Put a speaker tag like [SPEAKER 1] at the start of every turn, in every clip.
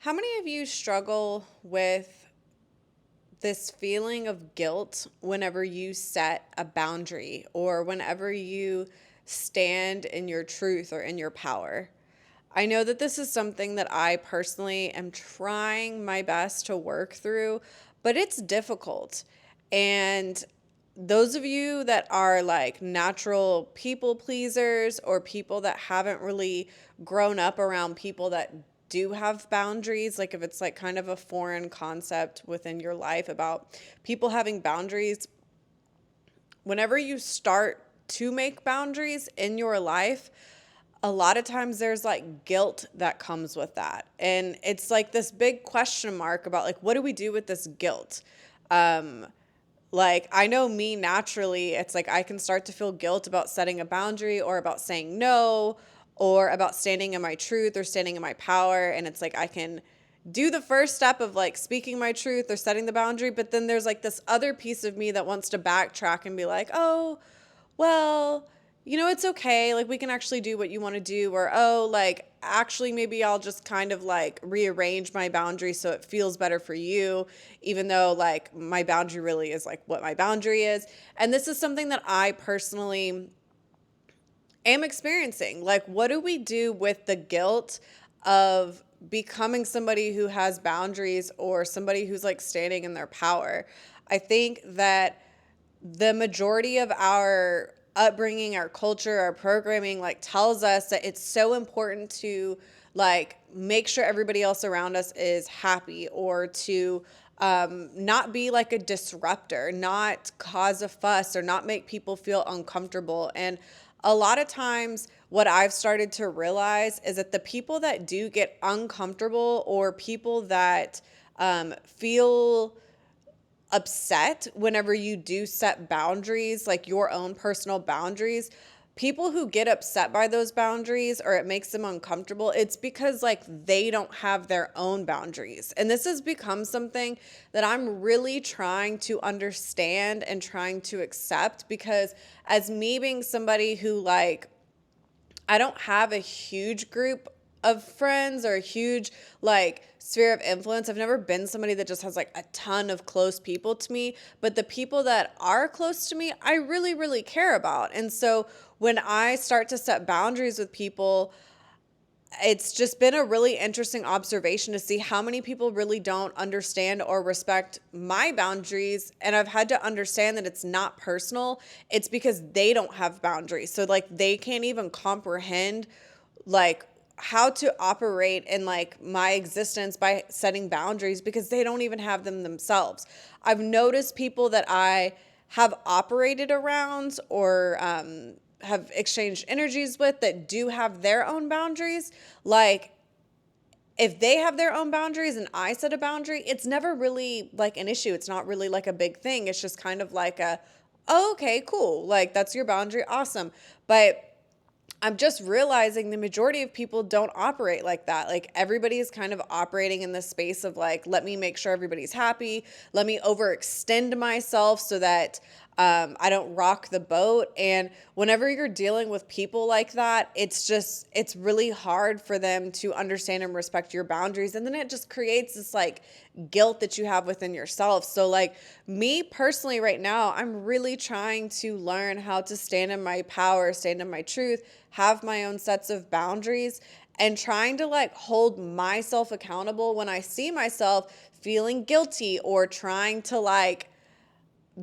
[SPEAKER 1] How many of you struggle with this feeling of guilt whenever you set a boundary or whenever you stand in your truth or in your power? I know that this is something that I personally am trying my best to work through, but it's difficult. And those of you that are like natural people pleasers or people that haven't really grown up around people that do have boundaries, like if it's like kind of a foreign concept within your life about people having boundaries, whenever you start to make boundaries in your life, a lot of times there's like guilt that comes with that. And it's like this big question mark about like, what do we do with this guilt? Like, I know me naturally, it's like I can start to feel guilt about setting a boundary or about saying no or about standing in my truth or standing in my power. And it's like I can do the first step of like speaking my truth or setting the boundary, but then there's like this other piece of me that wants to backtrack and be like, oh, well, it's okay. Like, we can actually do what you want to do. Or, oh, like, actually, maybe I'll just kind of like rearrange my boundary so it feels better for you, even though like my boundary really is like what my boundary is. And this is something that I personally am experiencing. Like, what do we do with the guilt of becoming somebody who has boundaries or somebody who's like standing in their power? I think that the majority of our upbringing, our culture, our programming like tells us that it's so important to like make sure everybody else around us is happy or to not be like a disruptor, not cause a fuss or not make people feel uncomfortable. And a lot of times, what I've started to realize is that the people that do get uncomfortable or people that feel upset whenever you do set boundaries, like your own personal boundaries, people who get upset by those boundaries or it makes them uncomfortable, it's because like they don't have their own boundaries. And this has become something that I'm really trying to understand and trying to accept because as me being somebody who like I don't have a huge group of friends or a huge like sphere of influence. I've never been somebody that just has like a ton of close people to me, but the people that are close to me, I really, really care about. And so when I start to set boundaries with people, it's just been a really interesting observation to see how many people really don't understand or respect my boundaries. And I've had to understand that it's not personal. It's because they don't have boundaries. So like they can't even comprehend like how to operate in like my existence by setting boundaries because they don't even have them themselves. I've noticed people that I have operated around or have exchanged energies with that do have their own boundaries. Like if they have their own boundaries and I set a boundary, it's never really like an issue. It's not really like a big thing. It's just kind of like a, oh, okay, cool. Like that's your boundary. Awesome. But I'm just realizing the majority of people don't operate like that. Like everybody is kind of operating in the space of like, let me make sure everybody's happy. Let me overextend myself so that I don't rock the boat. And whenever you're dealing with people like that, it's really hard for them to understand and respect your boundaries. And then it just creates this like guilt that you have within yourself. So like me personally right now, I'm really trying to learn how to stand in my power, stand in my truth, have my own sets of boundaries and trying to like hold myself accountable when I see myself feeling guilty or trying to like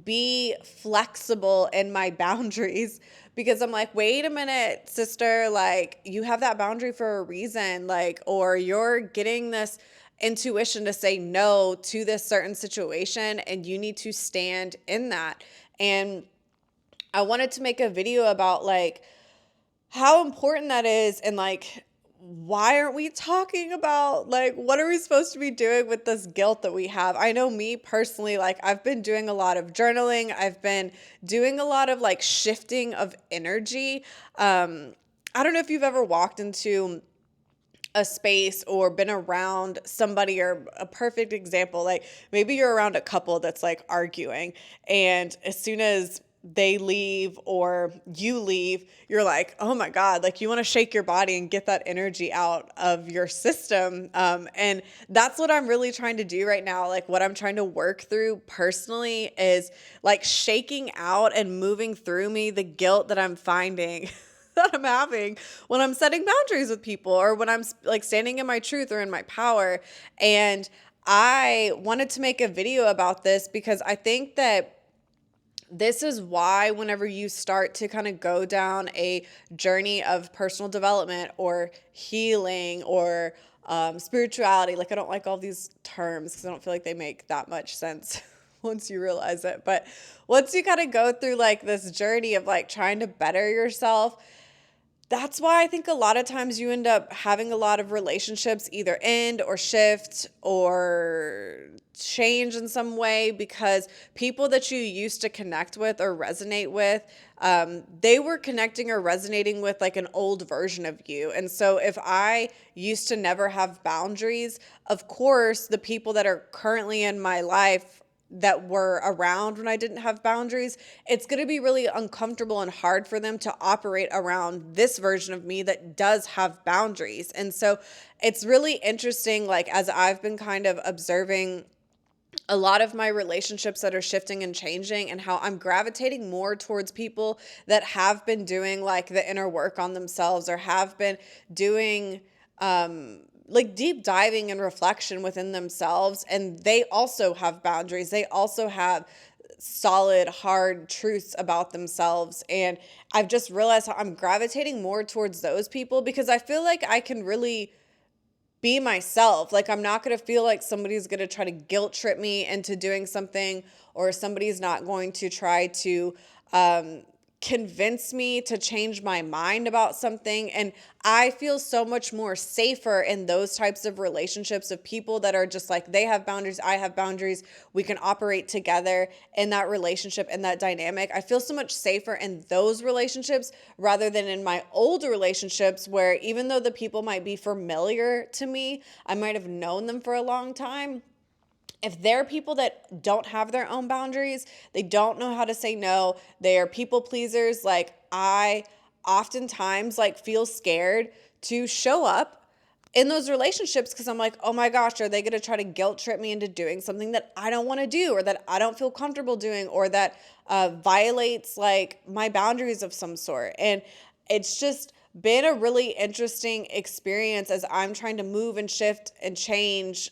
[SPEAKER 1] be flexible in my boundaries because I'm like, wait a minute, sister, like you have that boundary for a reason, like, or you're getting this intuition to say no to this certain situation and you need to stand in that. And I wanted to make a video about like how important that is and like why aren't we talking about like what are we supposed to be doing with this guilt that we have? I know me personally, like I've been doing a lot of journaling. I've been doing a lot of like shifting of energy. I don't know if you've ever walked into a space or been around somebody or a perfect example like maybe you're around a couple that's like arguing and as soon as they leave or you leave, you're like, oh my God, like you want to shake your body and get that energy out of your system. And that's what I'm really trying to do right now. Like what I'm trying to work through personally is like shaking out and moving through me the guilt that I'm finding that I'm having when I'm setting boundaries with people or when I'm like standing in my truth or in my power. And I wanted to make a video about this because I think that this is why whenever you start to kind of go down a journey of personal development or healing or spirituality, like I don't like all these terms because I don't feel like they make that much sense once you realize it. But once you kind of go through like this journey of like trying to better yourself, that's why I think a lot of times you end up having a lot of relationships either end or shift or change in some way because people that you used to connect with or resonate with, they were connecting or resonating with like an old version of you. And so if I used to never have boundaries, of course, the people that are currently in my life that were around when I didn't have boundaries, it's going to be really uncomfortable and hard for them to operate around this version of me that does have boundaries. And so it's really interesting, like, as I've been kind of observing a lot of my relationships that are shifting and changing and how I'm gravitating more towards people that have been doing like the inner work on themselves or have been doing, like deep diving and reflection within themselves. And they also have boundaries. They also have solid, hard truths about themselves. And I've just realized how I'm gravitating more towards those people because I feel like I can really be myself. Like I'm not going to feel like somebody's going to try to guilt trip me into doing something or somebody's not going to try to convince me to change my mind about something. And I feel so much more safer in those types of relationships of people that are just like, they have boundaries, I have boundaries, we can operate together in that relationship and that dynamic. I feel so much safer in those relationships rather than in my old relationships where even though the people might be familiar to me, I might have known them for a long time. If they're people that don't have their own boundaries, they don't know how to say no, they are people pleasers, like I oftentimes like feel scared to show up in those relationships because I'm like, oh my gosh, are they going to try to guilt trip me into doing something that I don't want to do or that I don't feel comfortable doing or that violates like my boundaries of some sort? And it's just been a really interesting experience as I'm trying to move and shift and change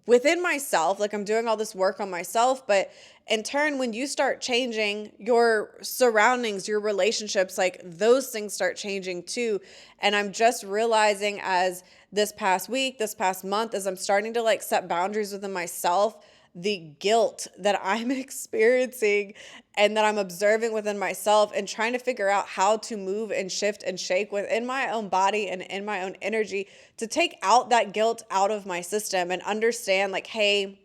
[SPEAKER 1] within myself. Like I'm doing all this work on myself, but in turn, when you start changing your surroundings, your relationships, like those things start changing too. And I'm just realizing as this past week, this past month, as I'm starting to like set boundaries within myself, the guilt that I'm experiencing and that I'm observing within myself and trying to figure out how to move and shift and shake within my own body and in my own energy to take out that guilt out of my system and understand like, hey,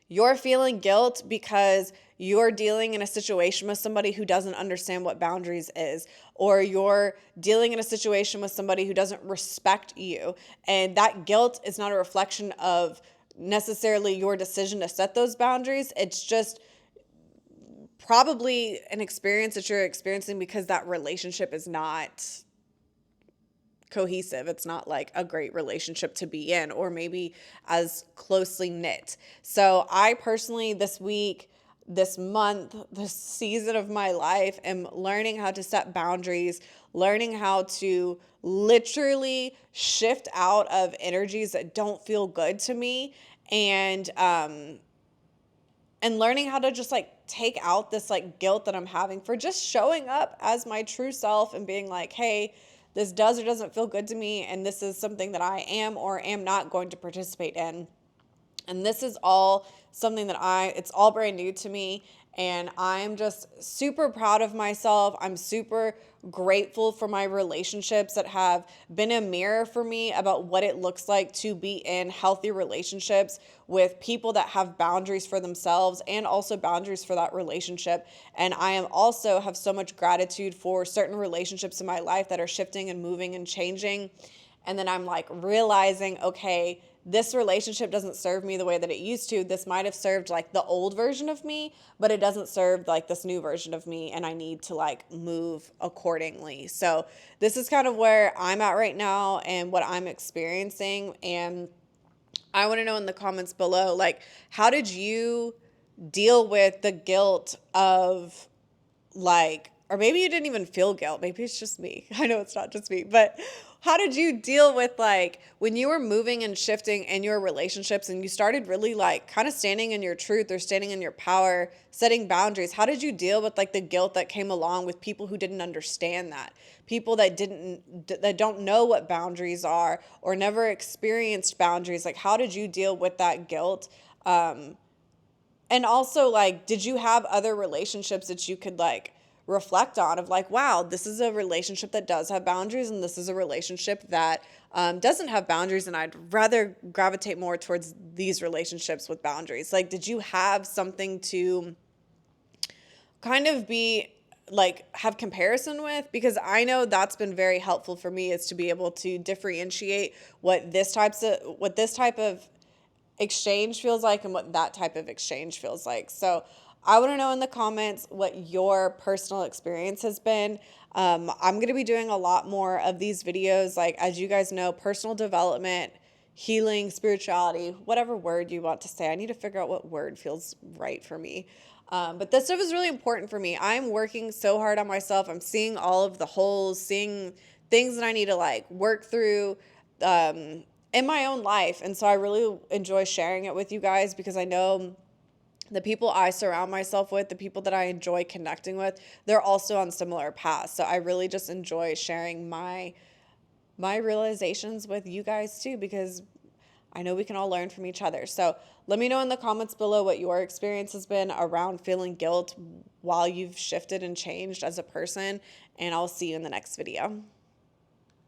[SPEAKER 1] you're feeling guilt because you're dealing in a situation with somebody who doesn't understand what boundaries is, or you're dealing in a situation with somebody who doesn't respect you. And that guilt is not a reflection of necessarily your decision to set those boundaries. It's just probably an experience that you're experiencing because that relationship is not cohesive. It's not like a great relationship to be in or maybe as closely knit. So I personally this week, this month, this season of my life am learning how to set boundaries, learning how to literally shift out of energies that don't feel good to me and learning how to just like take out this like guilt that I'm having for just showing up as my true self and being like, hey, this does or doesn't feel good to me, and this is something that I am or am not going to participate in. And this is all something that it's all brand new to me. And I'm just super proud of myself. I'm super grateful for my relationships that have been a mirror for me about what it looks like to be in healthy relationships with people that have boundaries for themselves and also boundaries for that relationship. And I am also have so much gratitude for certain relationships in my life that are shifting and moving and changing. And then I'm like realizing, okay, this relationship doesn't serve me the way that it used to. This might have served like the old version of me, but it doesn't serve like this new version of me. And I need to like move accordingly. So this is kind of where I'm at right now and what I'm experiencing. And I want to know in the comments below, like, how did you deal with the guilt of like, or maybe you didn't even feel guilt. Maybe it's just me. I know it's not just me, but how did you deal with like when you were moving and shifting in your relationships and you started really like kind of standing in your truth or standing in your power, setting boundaries? How did you deal with like the guilt that came along with people who didn't understand that? People that don't know what boundaries are or never experienced boundaries. Like, how did you deal with that guilt? And also, like, did you have other relationships that you could like reflect on of like, wow, this is a relationship that does have boundaries, and this is a relationship that doesn't have boundaries, and I'd rather gravitate more towards these relationships with boundaries. Like, did you have something to kind of be like have comparison with? Because I know that's been very helpful for me, is to be able to differentiate what this type of exchange feels like and what that type of exchange feels like. So I want to know in the comments what your personal experience has been. I'm going to be doing a lot more of these videos. Like, as you guys know, personal development, healing, spirituality, whatever word you want to say. I need to figure out what word feels right for me. But this stuff is really important for me. I'm working so hard on myself. I'm seeing all of the holes, seeing things that I need to like work through. In my own life. And so I really enjoy sharing it with you guys, because I know the people I surround myself with, the people that I enjoy connecting with, they're also on similar paths. So I really just enjoy sharing my realizations with you guys too, because I know we can all learn from each other. So let me know in the comments below what your experience has been around feeling guilt while you've shifted and changed as a person, and I'll see you in the next video.